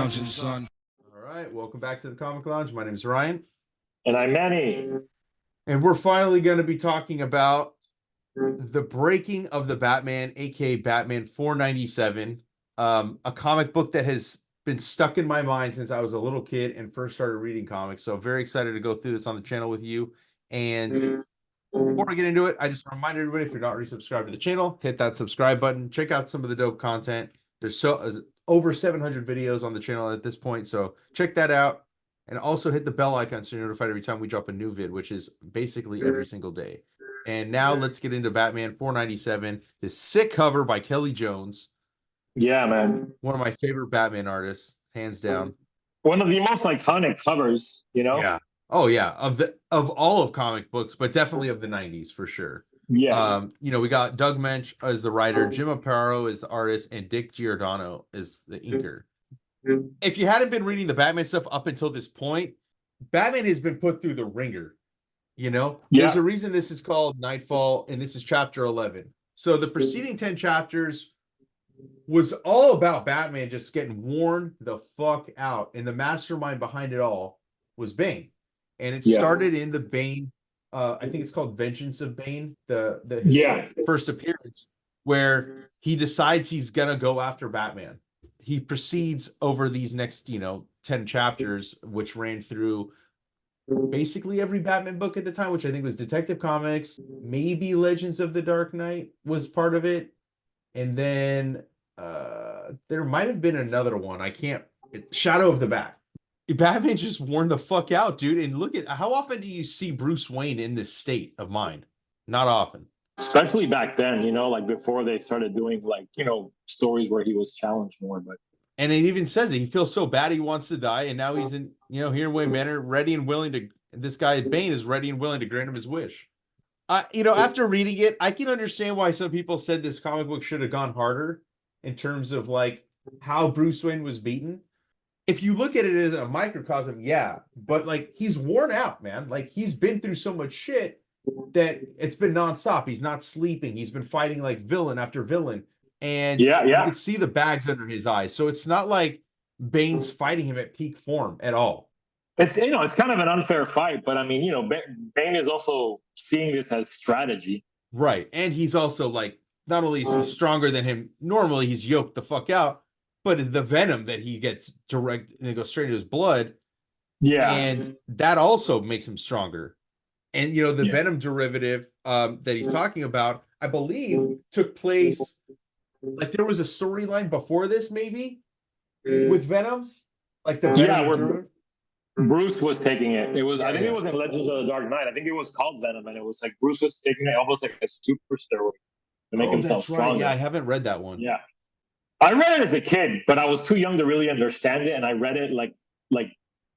lounging, son. All right, welcome back to the Comic Lounge. My name is Ryan. And I'm Manny. And we're finally going to be talking about the breaking of the Batman, aka Batman 497, a comic book that has been stuck in my mind since I was a little kid and first started reading comics. So very excited to go through this on the channel with you. And before we get into it, I just remind everybody, if you're not already subscribed to the channel, hit that subscribe button. Check out some of the dope content. There's over 700 videos on the channel at this point, so check that out. And also hit the bell icon so you're notified every time we drop a new vid, which is basically every single day. And now let's get into Batman 497, this sick cover by Kelly Jones. Yeah, man. One of my favorite Batman artists, hands down. One of the most iconic covers, you know? Yeah. Oh yeah, of all of comic books, but definitely of the 90s for sure. Yeah. We got Doug Moench as the writer, Jim Aparo is the artist, and Dick Giordano is the inker. If you hadn't been reading the Batman stuff up until this point, Batman has been put through the ringer. There's a reason this is called Nightfall, and this is chapter 11. So the preceding 10 chapters was all about Batman just getting worn the fuck out, and the mastermind behind it all was Bane. And it started in the Bane, I think it's called Vengeance of Bane, his first appearance, where he decides he's gonna go after Batman. He proceeds over these next, 10 chapters, which ran through basically every Batman book at the time, which I think was Detective Comics, maybe Legends of the Dark Knight was part of it, and then there might have been another one. Shadow of the Bat. Batman just worn the fuck out, dude. And look at how often do you see Bruce Wayne in this state of mind? Not often. Especially back then, like before they started doing stories where he was challenged more. And it even says it. He feels so bad he wants to die, and now he's in, here in Wayne Manor, ready and willing to. This guy Bane is ready and willing to grant him his wish. After reading it, I can understand why some people said this comic book should have gone harder in terms of how Bruce Wayne was beaten. If you look at it as a microcosm, but he's worn out, man. He's been through so much shit that it's been nonstop. He's not sleeping. He's been fighting villain after villain, and you can see the bags under his eyes. So it's not like Bane's fighting him at peak form at all. It's it's kind of an unfair fight, but I mean, Bane is also seeing this as strategy, right? And he's also not only is he stronger than him normally, he's yoked the fuck out. But the venom that he gets direct and it goes straight into his blood. Yeah. And that also makes him stronger. And, the venom derivative that he's talking about, I believe, took place. There was a storyline before this, maybe, with Venom. The Venom where Bruce was taking it. It was, I think it was in Legends of the Dark Knight. I think it was called Venom. And it was Bruce was taking it almost like a super steroid to make himself stronger. Right. Yeah, I haven't read that one. Yeah. I read it as a kid, but I was too young to really understand it, and I read it like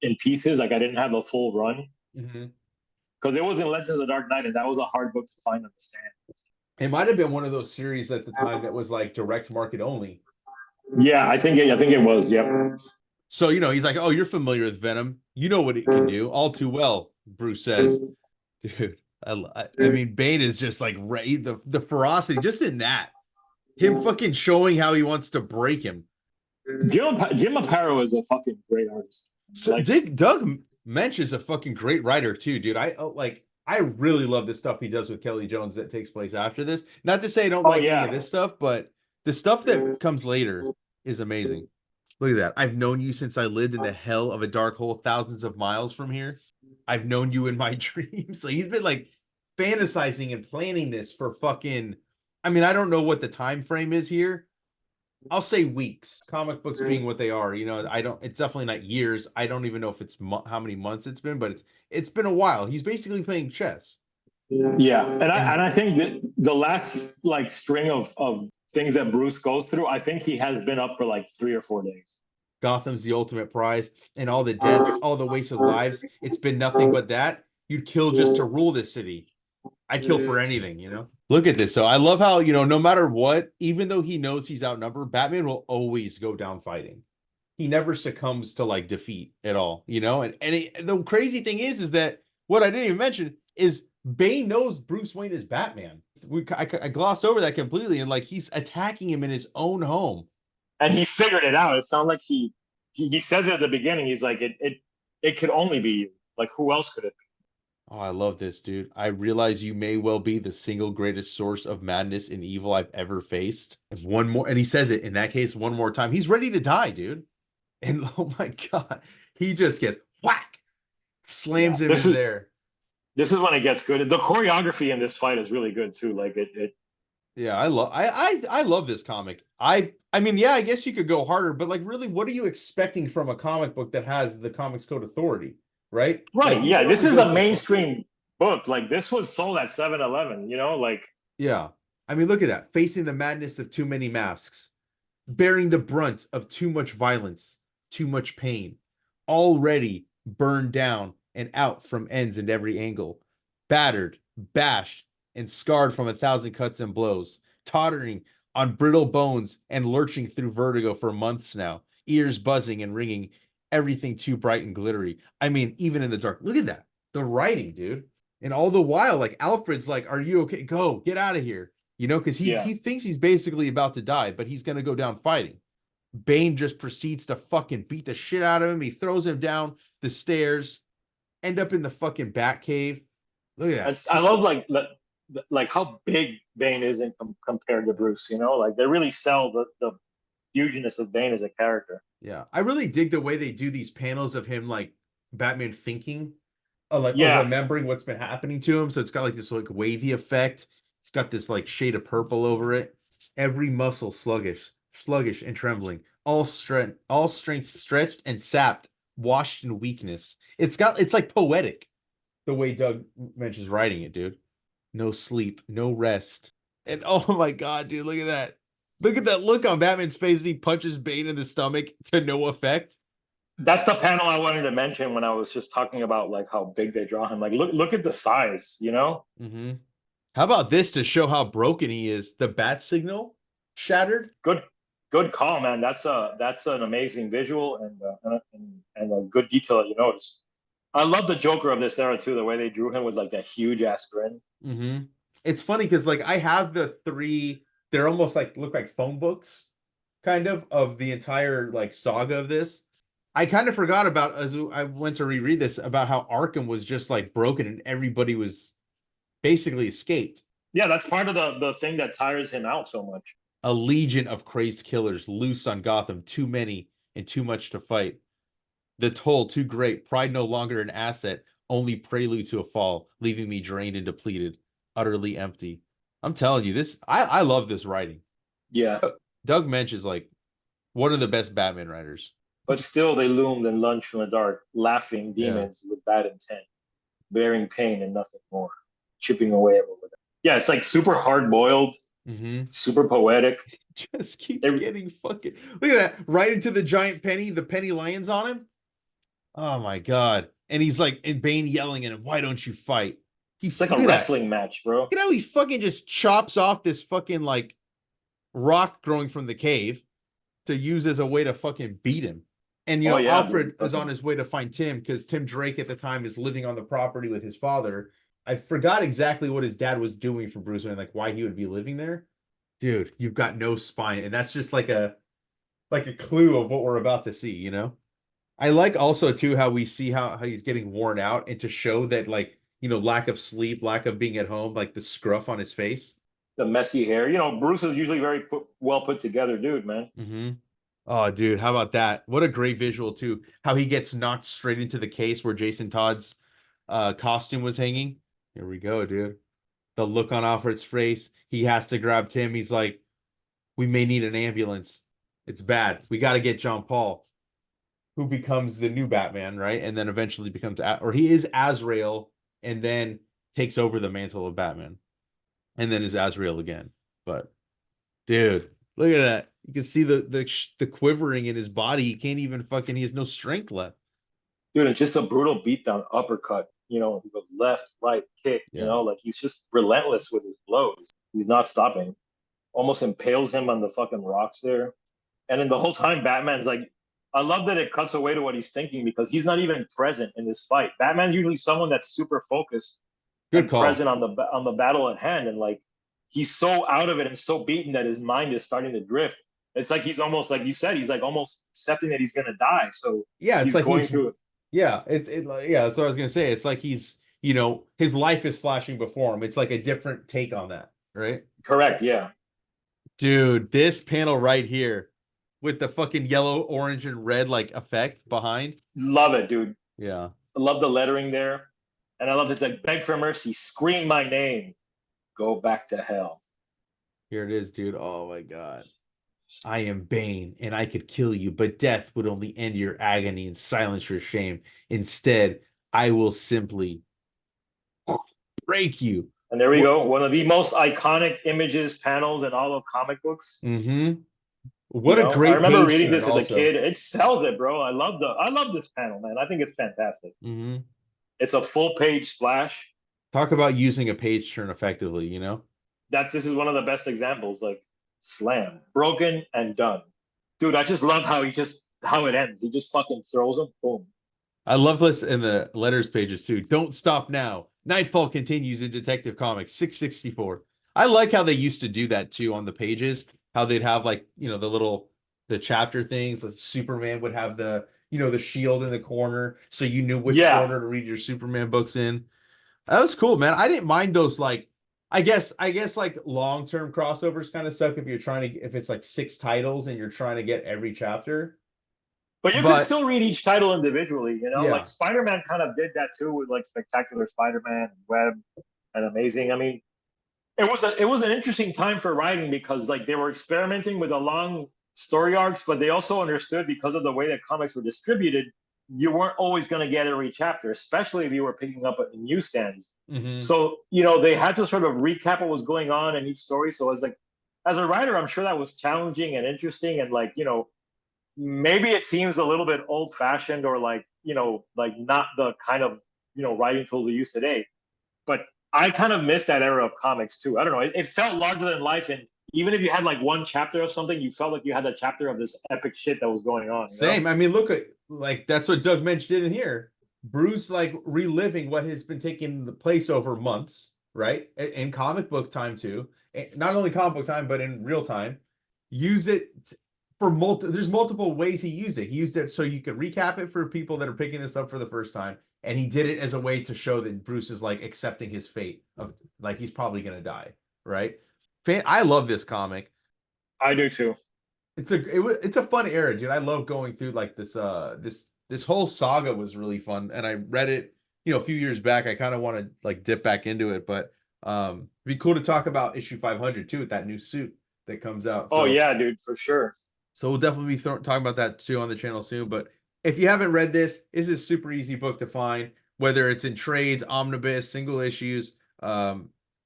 in pieces. I didn't have a full run because it was in Legends of the Dark Knight, and that was a hard book to find and understand. It might have been one of those series at the time that was direct market only. Yeah, I think it was. Yep. So he's like, "Oh, you're familiar with Venom. You know what it can do all too well." Bruce says, "Dude, I mean, Bane is just the ferocity just in that." Him fucking showing how he wants to break him. Jim Aparo is a fucking great artist. So Doug Moench is a fucking great writer too, dude. I really love the stuff he does with Kelly Jones that takes place after this. Not to say I don't like any of this stuff, but the stuff that comes later is amazing. Look at that. I've known you since I lived in the hell of a dark hole thousands of miles from here. I've known you in my dreams. So he's been fantasizing and planning this for fucking... I mean, I don't know what the time frame is here. I'll say weeks. Comic books being what they are, it's definitely not years. I don't even know if it's how many months it's been, but it's been a while. He's basically playing chess. Yeah, and I think that the last string of things that Bruce goes through, I think he has been up for 3 or 4 days. Gotham's the ultimate prize, and all the deaths, all the wasted lives. It's been nothing but that. You'd kill just to rule this city. I'd kill for anything, Look at this. So I love how, no matter what, even though he knows he's outnumbered, Batman will always go down fighting. He never succumbs to defeat at all, And the crazy thing is that what I didn't even mention is Bane knows Bruce Wayne is Batman. I glossed over that completely, and he's attacking him in his own home. And he figured it out. It sounded like he he says it at the beginning. He's like, it could only be you. Like, who else could it be? Oh, I love this, dude. I realize you may well be the single greatest source of madness and evil I've ever faced. If one more, and he says it in that case one more time. He's ready to die, dude. And oh my God, he just gets whack, Yeah, slams him in there. this is when it gets good. The choreography in this fight is really good too. Like it Yeah, I love this comic. I mean, yeah, I guess you could go harder, but like really, what are you expecting from a comic book that has the Comics Code Authority, right? right. Like you Yeah, can this only is go a so far. mainstream book. Like this was sold at 7-Eleven, you know, like Yeah. I mean, look at that. Facing the madness of too many masks, bearing the brunt of too much violence, too much pain, already burned down and out from ends and every angle, battered, bashed, and scarred from 1,000 cuts and blows, tottering on brittle bones and lurching through vertigo for months now, ears buzzing and ringing, everything too bright and glittery. I mean, even in the dark. Look at that. The writing, dude. And all the while, like Alfred's like, "Are you okay? Go, get out of here." You know, because yeah. he thinks he's basically about to die, but he's gonna go down fighting. Bane just proceeds to fucking beat the shit out of him. He throws him down the stairs, end up in the fucking bat cave. Look at that. I love like how big Bane is compared to Bruce. You know, like they really sell the hugeness of Bane as a character. Yeah, I really dig the way they do these panels of him like Batman thinking, or Yeah, remembering what's been happening to him. So it's got like this like wavy effect. It's got this like shade of purple over it. Every muscle sluggish and trembling. All strength stretched and sapped, washed in weakness. It's like poetic the way Doug Moench is writing it, dude. No sleep, no rest. And oh my God, dude, look at that. Look at that look on Batman's face as he punches Bane in the stomach to no effect. that's the panel I wanted to mention when I was just talking about like how big they draw him. Like look at the size, you know? Mm-hmm. How about this to show how broken he is? The bat signal shattered. Good call, man. That's an amazing visual and a good detail that you noticed. I love the Joker of this era too. The way they drew him with like that huge ass grin. Mm-hmm. It's funny because like I have the three. They're almost like look like phone books, kind of the entire like saga of this. I kind of forgot about as I went to reread this about how Arkham was just like broken and everybody was basically escaped. Yeah, that's part of the thing that tires him out so much. A legion of crazed killers loose on Gotham, too many and too much to fight. The toll too great, pride no longer an asset, only prelude to a fall, leaving me drained and depleted, utterly empty. I'm telling you, I love this writing. Yeah. Doug Moench is like one of the best Batman writers. But still they loomed and lunged from the dark, laughing demons with bad intent, bearing pain and nothing more, chipping away at what. Yeah, it's like super hard boiled, super poetic. Just keeps getting fucking. Look at that! Right into the giant penny. The penny lands on him. Oh my God! And he's like, and Bane yelling at him, "Why don't you fight?" It's like a wrestling match, bro. Look at how he fucking just chops off this fucking like rock growing from the cave to use as a way to fucking beat him. And you know, Alfred is on his way to find Tim because Tim Drake at the time is living on the property with his father. I forgot exactly what his dad was doing for Bruce Wayne, like why he would be living there. Dude, you've got no spine, and that's just like a clue of what we're about to see, you know? I like also too how we see how he's getting worn out and to show that like, you know, lack of sleep, lack of being at home, like the scruff on his face. The messy hair. You know, Bruce is usually very well put together dude, man. Mm-hmm. Oh, dude, how about that? What a great visual too. How he gets knocked straight into the case where Jason Todd's costume was hanging. Here we go, dude. The look on Alfred's face. He has to grab Tim. He's like, we may need an ambulance. It's bad. We got to get John Paul, who becomes the new Batman, right? And then eventually becomes, or he is Azrael and then takes over the mantle of Batman and then is Azrael again. But dude, look at that. You can see the quivering in his body. He can't even fucking, he has no strength left. Dude, it's just a brutal beatdown uppercut. You know, he goes left, right, kick. You know, like he's just relentless with his blows. He's not stopping. Almost impales him on the fucking rocks there. And then the whole time, Batman's like, I love that it cuts away to what he's thinking because he's not even present in this fight. Batman's usually someone that's super focused and present on the battle at hand, and like he's so out of it and so beaten that his mind is starting to drift. It's like he's almost like you said, he's like almost accepting that he's gonna die. So Yeah, it's he's like going through it. yeah, yeah, that's what I was gonna say. It's like he's, you know, his life is flashing before him. It's like a different take on that, right? Correct, yeah. Dude, this panel right here with the fucking yellow, orange, and red like effect behind. Love it, dude. Yeah. I love the lettering there. And I love it like beg for mercy, scream my name, go back to hell. Here it is, dude. Oh my god. I am Bane, and I could kill you, but death would only end your agony and silence your shame. Instead, I will simply break you. And there we go. One of the most iconic images, panels in all of comic books. Mm-hmm. You What a know, I great remember page reading turn this as a also. kid. It sells it, bro. I love this panel, man. I think it's fantastic. Mm-hmm. It's a full page splash. Talk about using a page turn effectively, you know? This is one of the best examples. Like slam, broken and done. Dude, I just love how how it ends. He just fucking throws them. Boom. I love this in the letters pages too. Don't stop now. Nightfall continues in Detective Comics 664. I like how they used to do that too on the pages. How they'd have like, you know, the chapter things. Like Superman would have the, you know, the shield in the corner, so you knew which order to read your Superman books in. That was cool, man. I didn't mind those like I guess like long-term crossovers kind of suck if you're trying to if it's like 6 titles and you're trying to get every chapter. But you could still read each title individually, you know? Yeah. Like Spider-Man kind of did that too with like Spectacular Spider-Man, Web, and Amazing. I mean, it was an interesting time for writing because like they were experimenting with the long story arcs, but they also understood because of the way that comics were distributed, you weren't always going to get every chapter, especially if you were picking up at the newsstands. Mm-hmm. So, you know, they had to sort of recap what was going on in each story. So as like as a writer, I'm sure that was challenging and interesting and like, you know, maybe it seems a little bit old fashioned or like, you know, like not the kind of, you know, writing tools we use today. But I kind of miss that era of comics too. I don't know. It felt larger than life. And even if you had like one chapter of something, you felt like you had a chapter of this epic shit that was going on. Same. Know? I mean, look at like that's what Doug Moench did in here. Bruce like reliving what has been taking the place over months, right? In comic book time too. Not only comic book time, but in real time. Use it for there's multiple ways he used it. He used it so you could recap it for people that are picking this up for the first time. And he did it as a way to show that Bruce is like accepting his fate of like he's probably gonna die, right? I love this comic. I do too. It's a fun era, dude. I love going through like this whole saga was really fun, and I read it, you know, a few years back. I kind of want to like dip back into it, but it'd be cool to talk about issue 500 too with that new suit that comes out. Oh yeah, dude, for sure. So we'll definitely be talking about that too on the channel soon. But if you haven't read this is a super easy book to find, whether it's in trades, omnibus, single issues.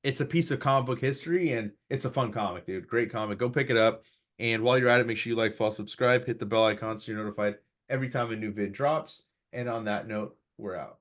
It's a piece of comic book history, and it's a fun comic, dude. Great comic. Go pick it up. And while you're at it, make sure you like, follow, subscribe, hit the bell icon so you're notified every time a new vid drops. And on that note, we're out.